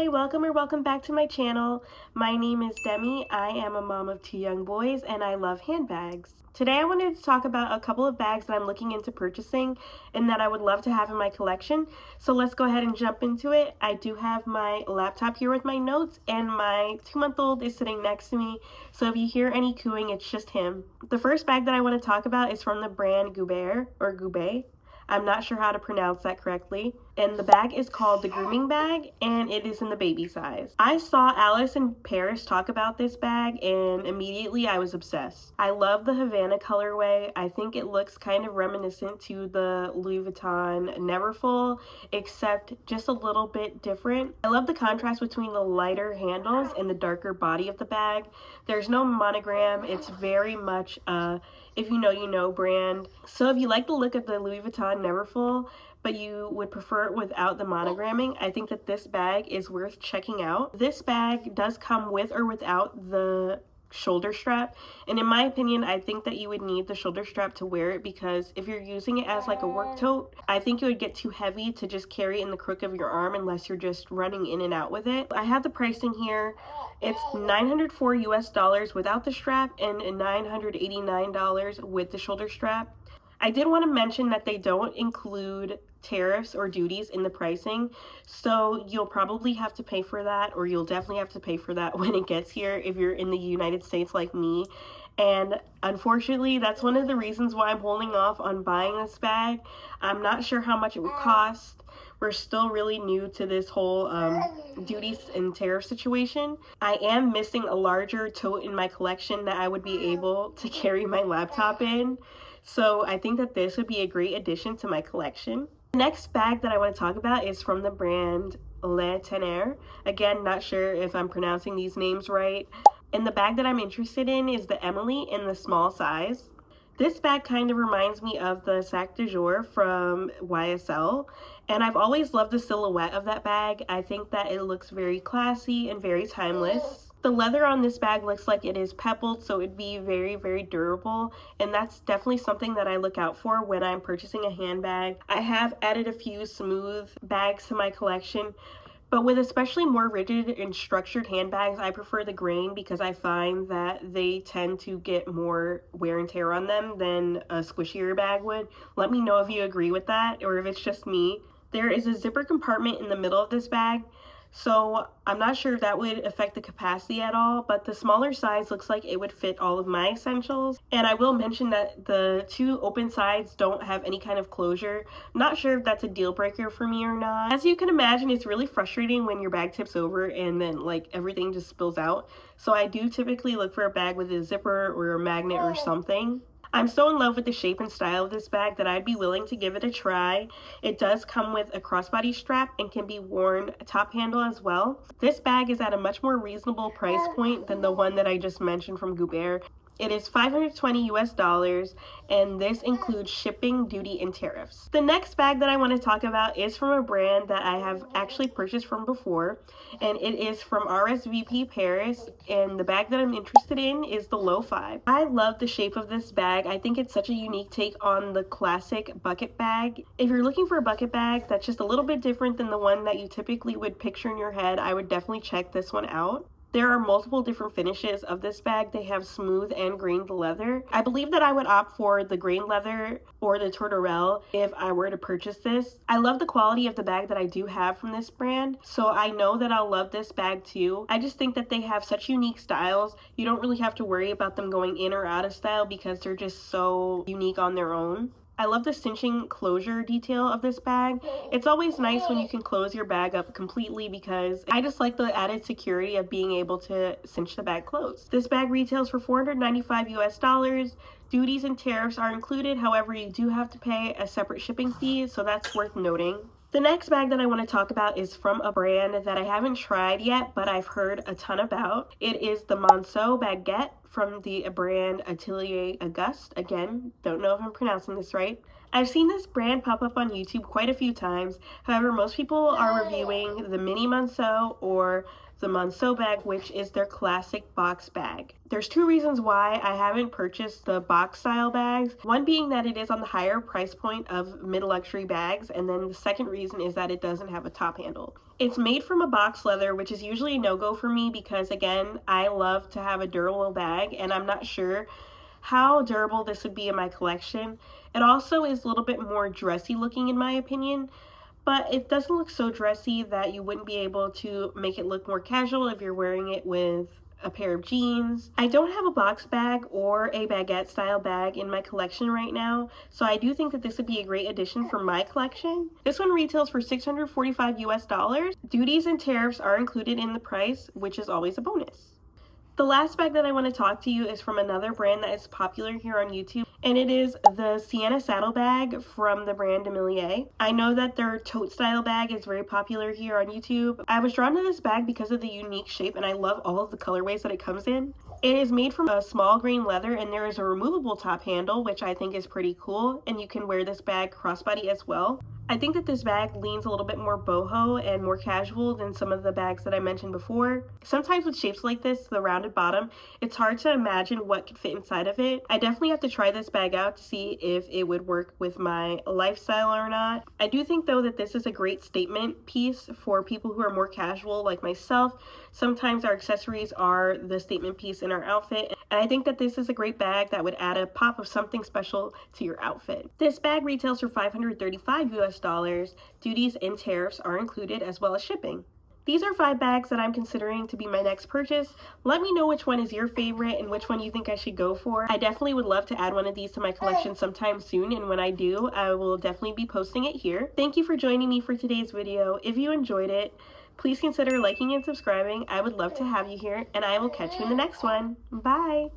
Hi, welcome back to my channel. My name is Demi. I am a mom of 2 young boys and I love handbags. Today I wanted to talk about a couple of bags that I'm looking into purchasing and that I would love to have in my collection. So let's go ahead and jump into it. I do have my laptop here with my notes and my 2-month-old is sitting next to me. So if you hear any cooing, it's just him. The first bag that I want to talk about is from the brand Guibert or Guibert. I'm not sure how to pronounce that correctly. And the bag is called the grooming bag and it is in the baby size. I saw Alice in Paris talk about this bag and immediately I was obsessed. I love the Havana colorway. I think it looks kind of reminiscent to the Louis Vuitton Neverfull, except just a little bit different. I love the contrast between the lighter handles and the darker body of the bag. There's no monogram. It's very much if you know, you know brand. So if you like the look of the Louis Vuitton Neverfull, but you would prefer it without the monogramming, I think that this bag is worth checking out. This bag does come with or without the shoulder strap, and in my opinion I think that you would need the shoulder strap to wear it, because if you're using it as like a work tote, I think it would get too heavy to just carry in the crook of your arm unless you're just running in and out with it. I have the pricing here. It's $904 US without the strap and $989 with the shoulder strap. I did want to mention that they don't include tariffs or duties in the pricing, so you'll probably have to pay for that, or you'll definitely have to pay for that when it gets here if you're in the United States like me. And unfortunately, that's one of the reasons why I'm holding off on buying this bag. I'm not sure how much it would cost. We're still really new to this whole duties and tariff situation. I am missing a larger tote in my collection that I would be able to carry my laptop in. So I think that this would be a great addition to my collection. The next bag that I want to talk about is from the brand Tanneur. Again, not sure if I'm pronouncing these names right. And the bag that I'm interested in is the Emily in the small size. This bag kind of reminds me of the Sac de Jour from YSL, and I've always loved the silhouette of that bag. I think that it looks very classy and very timeless. The leather on this bag looks like it is pebbled, so it'd be very, very durable, and that's definitely something that I look out for when I'm purchasing a handbag. I have added a few smooth bags to my collection, but with especially more rigid and structured handbags, I prefer the grain because I find that they tend to get more wear and tear on them than a squishier bag would. Let me know if you agree with that or if it's just me. There is a zipper compartment in the middle of this bag, so I'm not sure if that would affect the capacity at all, but the smaller size looks like it would fit all of my essentials. And I will mention that the 2 open sides don't have any kind of closure. I'm not sure if that's a deal breaker for me or not. As you can imagine, it's really frustrating when your bag tips over and then like everything just spills out. So I do typically look for a bag with a zipper or a magnet or something. I'm so in love with the shape and style of this bag that I'd be willing to give it a try. It does come with a crossbody strap and can be worn top handle as well. This bag is at a much more reasonable price point than the one that I just mentioned from Guibert. It is $520 US, and this includes shipping, duty, and tariffs. The next bag that I want to talk about is from a brand that I have actually purchased from before, and it is from RSVP Paris, and the bag that I'm interested in is the Low 5. I love the shape of this bag. I think it's such a unique take on the classic bucket bag. If you're looking for a bucket bag that's just a little bit different than the one that you typically would picture in your head, I would definitely check this one out. There are multiple different finishes of this bag. They have smooth and grained leather. I believe that I would opt for the grained leather or the tourterelle if I were to purchase this. I love the quality of the bag that I do have from this brand, so I know that I'll love this bag too. I just think that they have such unique styles. You don't really have to worry about them going in or out of style because they're just so unique on their own. I love the cinching closure detail of this bag. It's always nice when you can close your bag up completely because I just like the added security of being able to cinch the bag closed. This bag retails for $495 US. Duties and tariffs are included, however, you do have to pay a separate shipping fee, so that's worth noting. The next bag that I want to talk about is from a brand that I haven't tried yet, but I've heard a ton about. It is the Monceau Baguette from the brand Atelier Auguste. Again, don't know if I'm pronouncing this right. I've seen this brand pop up on YouTube quite a few times. However, most people are reviewing the Mini Monceau or the Monceau bag, which is their classic box bag. There's 2 reasons why I haven't purchased the box style bags. One being that it is on the higher price point of mid-luxury bags, and then the second reason is that it doesn't have a top handle. It's made from a box leather, which is usually a no-go for me because, again, I love to have a durable bag, and I'm not sure how durable this would be in my collection. It also is a little bit more dressy looking in my opinion, but it doesn't look so dressy that you wouldn't be able to make it look more casual if you're wearing it with a pair of jeans. I don't have a box bag or a baguette style bag in my collection right now, so I do think that this would be a great addition for my collection. This one retails for $645 US. Duties and tariffs are included in the price, which is always a bonus. The last bag that I want to talk to you is from another brand that is popular here on YouTube, and it is the Sienna saddle bag from the brand Demilia. I know that their tote style bag is very popular here on YouTube. I was drawn to this bag because of the unique shape, and I love all of the colorways that it comes in. It is made from a small grain leather, and there is a removable top handle, which I think is pretty cool, and you can wear this bag crossbody as well. I think that this bag leans a little bit more boho and more casual than some of the bags that I mentioned before. Sometimes with shapes like this, the rounded bottom, it's hard to imagine what could fit inside of it. I definitely have to try this bag out to see if it would work with my lifestyle or not. I do think though that this is a great statement piece for people who are more casual like myself. Sometimes our accessories are the statement piece in our outfit, and I think that this is a great bag that would add a pop of something special to your outfit. This bag retails for $535 US. Duties and tariffs are included as well as shipping. These are 5 bags that I'm considering to be my next purchase. Let me know which one is your favorite and which one you think I should go for. I definitely would love to add one of these to my collection sometime soon, and when I do, I will definitely be posting it here. Thank you for joining me for today's video. If you enjoyed it, please consider liking and subscribing. I would love to have you here, and I will catch you in the next one. Bye!